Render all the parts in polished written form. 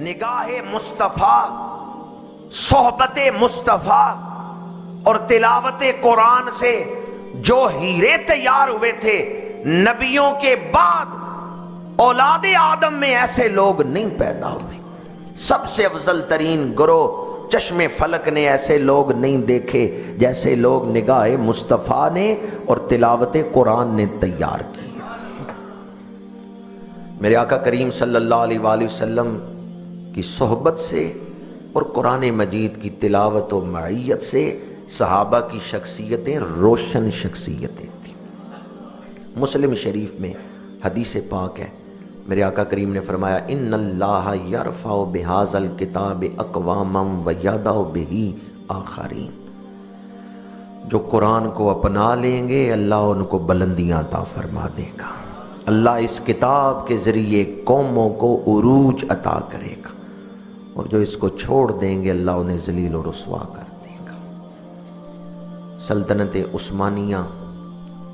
نگاہ مصطفیٰ، صحبت مصطفیٰ اور تلاوت قرآن سے جو ہیرے تیار ہوئے تھے، نبیوں کے بعد اولاد آدم میں ایسے لوگ نہیں پیدا ہوئے۔ سب سے افضل ترین گروہ چشم فلک نے ایسے لوگ نہیں دیکھے جیسے لوگ نگاہ مصطفیٰ نے اور تلاوت قرآن نے تیار کی۔ میرے آقا کریم صلی اللہ علیہ وآلہ وسلم کی صحبت سے اور قرآن مجید کی تلاوت و معیت سے صحابہ کی شخصیتیں روشن شخصیتیں تھیں۔ مسلم شریف میں حدیث پاک ہے، میرے آقا کریم نے فرمایا ان اللہ یرفع بہذا الکتاب اقواما ویضع بہ آخرین، جو قرآن کو اپنا لیں گے اللہ ان کو بلندیاں عطا فرما دے گا، اللہ اس کتاب کے ذریعے قوموں کو عروج عطا کرے گا، اور جو اس کو چھوڑ دیں گے اللہ انہیں ذلیل و رسوا کر دے گا۔ سلطنت عثمانیہ،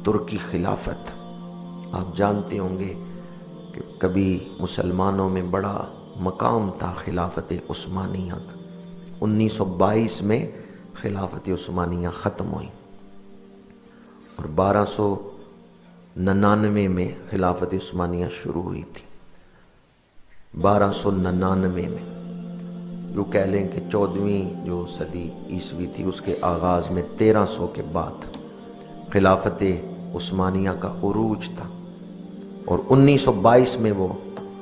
ترکی خلافت، آپ جانتے ہوں گے کہ کبھی مسلمانوں میں بڑا مقام تھا خلافت عثمانیہ کا۔ 1922 میں خلافت عثمانیہ ختم ہوئی اور 1299 میں خلافت عثمانیہ شروع ہوئی تھی۔ 1299 میں جو کہہ لیں کہ 14ویں جو صدی عیسوی تھی، اس کے آغاز میں 1300 کے بعد خلافت عثمانیہ کا عروج تھا اور 1922 میں وہ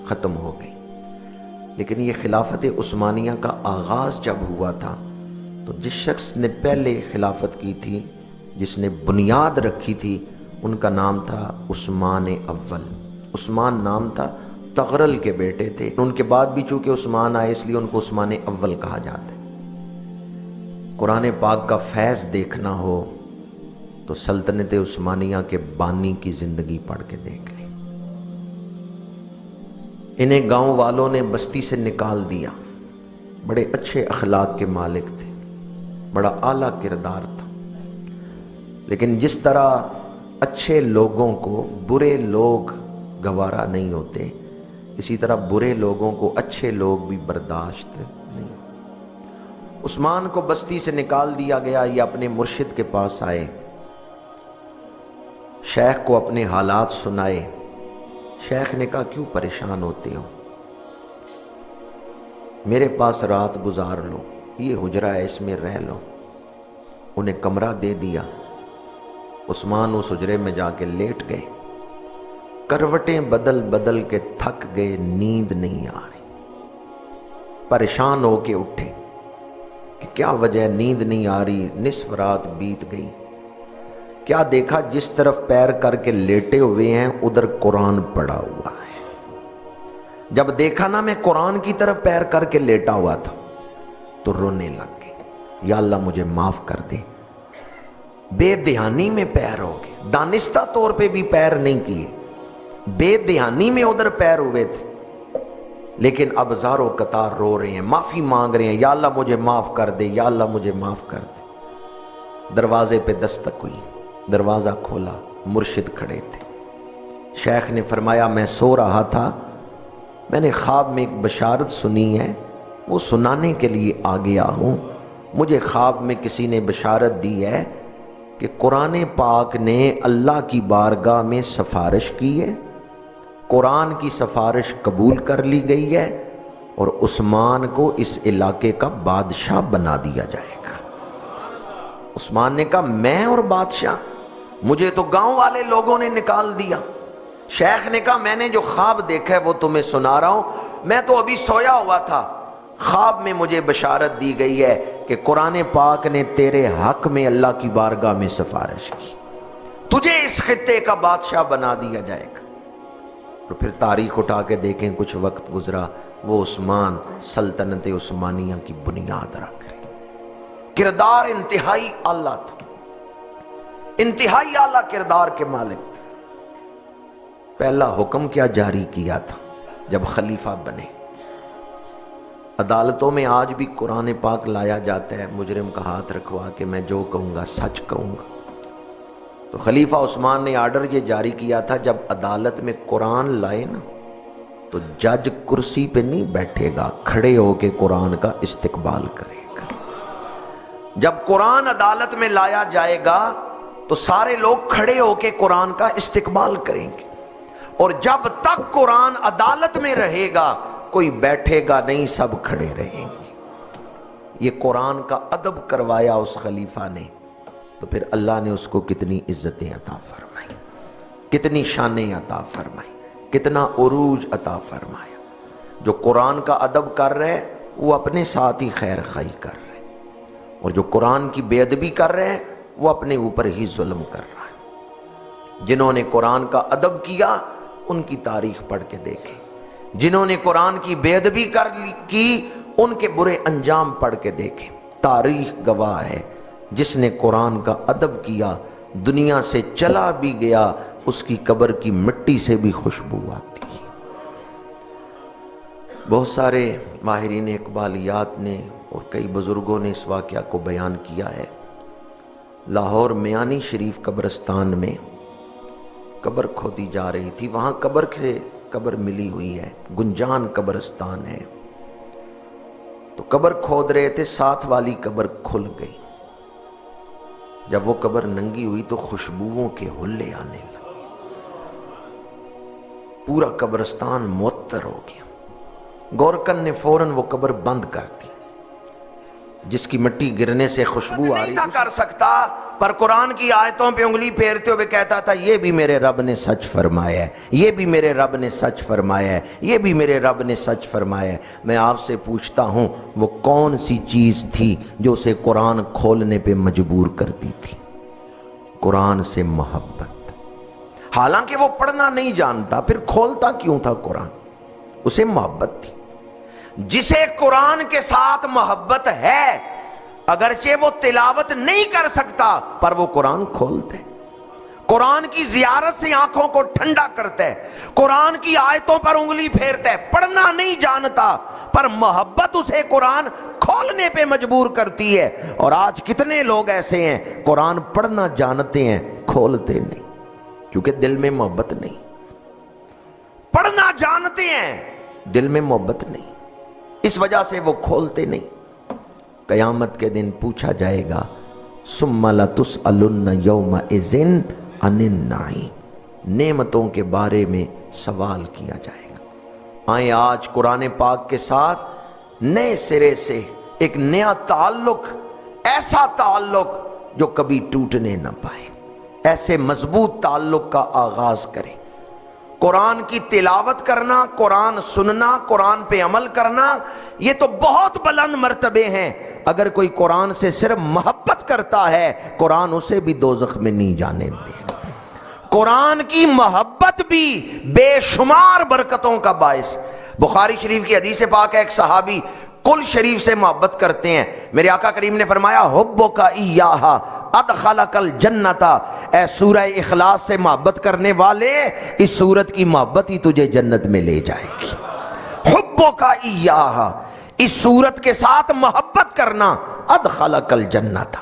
ختم ہو گئی۔ لیکن یہ خلافت عثمانیہ کا آغاز جب ہوا تھا تو جس شخص نے پہلے خلافت کی تھی، جس نے بنیاد رکھی تھی، ان کا نام تھا عثمان اول۔ عثمان نام تھا، تغرل کے بیٹے تھے، ان کے بعد بھی چونکہ عثمان آئے اس لیے ان کو عثمان اول کہا جاتا ہے۔ قرآن پاک کا فیض دیکھنا ہو تو سلطنت عثمانیہ کے بانی کی زندگی پڑھ کے دیکھ لیں۔ انہیں گاؤں والوں نے بستی سے نکال دیا، بڑے اچھے اخلاق کے مالک تھے، بڑا اعلیٰ کردار تھا، لیکن جس طرح اچھے لوگوں کو برے لوگ گوارا نہیں ہوتے، اسی طرح برے لوگوں کو اچھے لوگ بھی برداشت نہیں۔ عثمان کو بستی سے نکال دیا گیا، یہ اپنے مرشد کے پاس آئے، شیخ کو اپنے حالات سنائے۔ شیخ نے کہا کیوں پریشان ہوتے ہو، میرے پاس رات گزار لو، یہ حجرہ ہے اس میں رہ لو۔ انہیں کمرہ دے دیا، عثمان اس حجرے میں جا کے لیٹ گئے، کروٹیں بدل بدل کے تھک گئے، نیند نہیں آ رہی، پریشان ہو کے اٹھے کہ کیا وجہ، نیند نہیں آ رہی، نصف رات بیت گئی۔ کیا دیکھا، جس طرف پیر کر کے لیٹے ہوئے ہیں ادھر قرآن پڑا ہوا ہے۔ جب دیکھا نا میں قرآن کی طرف پیر کر کے لیٹا ہوا تھا تو رونے لگ گئے، یا اللہ مجھے معاف کر دے، بے دھیانی میں پیر ہو گئے، دانستہ طور پہ بھی پیر نہیں کیے، بے دھیانی میں ادھر پیر ہوئے تھے، لیکن اب زارو قطار رو رہے ہیں، معافی مانگ رہے ہیں، یا اللہ مجھے معاف کر دے، یا اللہ مجھے معاف کر دے۔ دروازے پہ دستک ہوئی، دروازہ کھولا، مرشد کھڑے تھے۔ شیخ نے فرمایا میں سو رہا تھا، میں نے خواب میں ایک بشارت سنی ہے، وہ سنانے کے لیے آ گیا ہوں۔ مجھے خواب میں کسی نے بشارت دی ہے کہ قرآن پاک نے اللہ کی بارگاہ میں سفارش کی ہے، قرآن کی سفارش قبول کر لی گئی ہے اور عثمان کو اس علاقے کا بادشاہ بنا دیا جائے گا۔ عثمان نے کہا میں اور بادشاہ، مجھے تو گاؤں والے لوگوں نے نکال دیا۔ شیخ نے کہا میں نے جو خواب دیکھا ہے وہ تمہیں سنا رہا ہوں، میں تو ابھی سویا ہوا تھا، خواب میں مجھے بشارت دی گئی ہے کہ قرآن پاک نے تیرے حق میں اللہ کی بارگاہ میں سفارش کی، تجھے اس خطے کا بادشاہ بنا دیا جائے گا۔ اور پھر تاریخ اٹھا کے دیکھیں، کچھ وقت گزرا، وہ عثمان سلطنت عثمانیہ کی بنیاد رکھ رہے، کردار انتہائی اعلیٰ تھا، انتہائی اعلیٰ کردار کے مالک تھے۔ پہلا حکم کیا جاری کیا تھا جب خلیفہ بنے؟ عدالتوں میں آج بھی قرآن پاک لایا جاتا ہے، مجرم کا ہاتھ رکھوا کے میں جو کہوں گا سچ کہوں گا۔ تو خلیفہ عثمان نے آرڈر یہ جاری کیا تھا، جب عدالت میں قرآن لائے نا تو جج کرسی پہ نہیں بیٹھے گا، کھڑے ہو کے قرآن کا استقبال کرے گا۔ جب قرآن عدالت میں لایا جائے گا تو سارے لوگ کھڑے ہو کے قرآن کا استقبال کریں گے، اور جب تک قرآن عدالت میں رہے گا کوئی بیٹھے گا نہیں، سب کھڑے رہیں گے۔ یہ قرآن کا ادب کروایا اس خلیفہ نے، تو پھر اللہ نے اس کو کتنی عزتیں عطا فرمائی، کتنی شانیں عطا فرمائی، کتنا عروج عطا فرمایا۔ جو قرآن کا ادب کر رہے وہ اپنے ساتھ ہی خیر خواہی کر رہے، اور جو قرآن کی بے ادبی کر رہے ہیں وہ اپنے اوپر ہی ظلم کر رہا ہے۔ جنہوں نے قرآن کا ادب کیا ان کی تاریخ پڑھ کے دیکھیں، جنہوں نے قرآن کی بے ادبی کی ان کے برے انجام پڑھ کے دیکھیں۔ تاریخ گواہ ہے، جس نے قرآن کا ادب کیا دنیا سے چلا بھی گیا، اس کی قبر کی مٹی سے بھی خوشبو آتی ہے۔ بہت سارے ماہرین اقبالیات نے اور کئی بزرگوں نے اس واقعہ کو بیان کیا ہے۔ لاہور میانی شریف قبرستان میں قبر کھودی جا رہی تھی، وہاں قبر سے قبر ملی ہوئی ہے، گنجان قبرستان ہے، تو قبر کھود رہے تھے، ساتھ والی قبر کھل گئی۔ جب وہ قبر ننگی ہوئی تو خوشبوؤں کے ہلے آنے لگے، پورا قبرستان معطر ہو گیا۔ گورکن نے فوراً وہ قبر بند کر دی، جس کی مٹی گرنے سے خوشبو آ رہی تھا کر سکتا، پر قرآن کی آیتوں پہ انگلی پھیرتے ہوئے کہتا تھا یہ بھی میرے رب نے سچ فرمایا ہے، یہ بھی میرے رب نے سچ فرمایا ہے، یہ بھی میرے رب نے سچ فرمایا ہے۔ میں آپ سے پوچھتا ہوں وہ کون سی چیز تھی جو اسے قرآن کھولنے پہ مجبور کرتی تھی؟ قرآن سے محبت۔ حالانکہ وہ پڑھنا نہیں جانتا، پھر کھولتا کیوں تھا قرآن؟ اسے محبت تھی۔ جسے قرآن کے ساتھ محبت ہے، اگرچہ وہ تلاوت نہیں کر سکتا پر وہ قرآن کھولتے، قرآن کی زیارت سے آنکھوں کو ٹھنڈا کرتا ہے، قرآن کی آیتوں پر انگلی پھیرتا ہے۔ پڑھنا نہیں جانتا پر محبت اسے قرآن کھولنے پہ مجبور کرتی ہے۔ اور آج کتنے لوگ ایسے ہیں قرآن پڑھنا جانتے ہیں، کھولتے نہیں، کیونکہ دل میں محبت نہیں۔ پڑھنا جانتے ہیں، دل میں محبت نہیں، اس وجہ سے وہ کھولتے نہیں۔ قیامت کے دن پوچھا جائے گا ثم لتسألن یومئذ عن النعیم، نعمتوں کے بارے میں سوال کیا جائے گا۔ آئیں آج قرآن پاک کے ساتھ نئے سرے سے ایک نیا تعلق، ایسا تعلق جو کبھی ٹوٹنے نہ پائے، ایسے مضبوط تعلق کا آغاز کریں۔ قرآن کی تلاوت کرنا، قرآن سننا، قرآن پہ عمل کرنا، یہ تو بہت بلند مرتبے ہیں۔ اگر کوئی قرآن سے صرف محبت کرتا ہے قرآن اسے بھی دوزخ میں نہیں جانے دے۔ قرآن کی محبت بھی بے شمار برکتوں کا باعث۔ بخاری شریف کی حدیث پاک ہے، ایک صحابی کل شریف سے محبت کرتے ہیں، میرے آقا کریم نے فرمایا حبک ایہا ادخلک الجنت، اے سورہ اخلاص سے محبت کرنے والے اس سورت کی محبت ہی تجھے جنت میں لے جائے گی۔ حبک ایہا، اس سورت کے ساتھ محبت کرنا، ادخلک الجنت،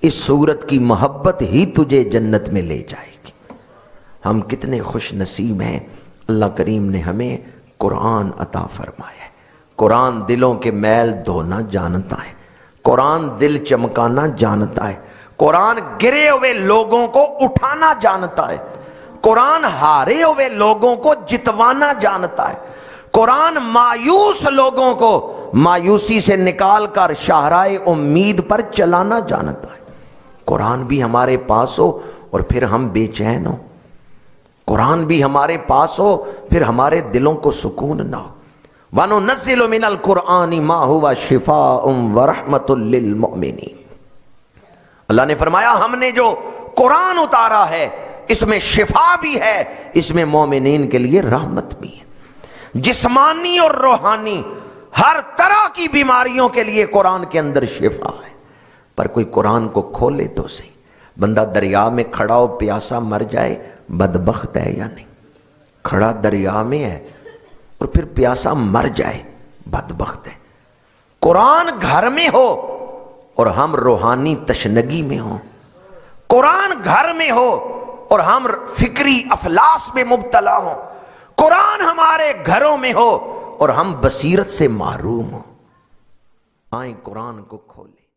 اس سورت کی محبت ہی تجھے جنت میں لے جائے گی۔ ہم کتنے خوش نصیب ہیں، اللہ کریم نے ہمیں قرآن عطا فرمایا ہے۔ قرآن دلوں کے میل دھونا جانتا ہے، قرآن دل چمکانا جانتا ہے، قرآن گرے ہوئے لوگوں کو اٹھانا جانتا ہے، قرآن ہارے ہوئے لوگوں کو جتوانا جانتا ہے، قرآن مایوس لوگوں کو مایوسی سے نکال کر شاہراہ امید پر چلانا جانتا ہے۔ قرآن بھی ہمارے پاس ہو اور پھر ہم بے چین ہو، قرآن بھی ہمارے پاس ہو پھر ہمارے دلوں کو سکون نہ ہو۔ وَنُنَزِّلُ مِنَ الْقُرْآنِ مَا هُوَ شِفَاءٌ وَرَحْمَةٌ لِّلْمُؤْمِنِينَ، اللہ نے فرمایا ہم نے جو قرآن اتارا ہے اس میں شفا بھی ہے، اس میں مومنین کے لیے رحمت بھی ہے۔ جسمانی اور روحانی ہر طرح کی بیماریوں کے لیے قرآن کے اندر شفا ہے۔ پر کوئی قرآن کو کھولے تو صحیح۔ بندہ دریا میں کھڑا ہو پیاسا مر جائے بدبخت ہے یا نہیں؟ کھڑا دریا میں ہے اور پھر پیاسا مر جائے بدبخت ہے۔ قرآن گھر میں ہو اور ہم روحانی تشنگی میں ہوں، قرآن گھر میں ہو اور ہم فکری افلاس میں مبتلا ہوں، قرآن ہمارے گھروں میں ہو اور ہم بصیرت سے محروم ہوں. آئیں قرآن کو کھولیں.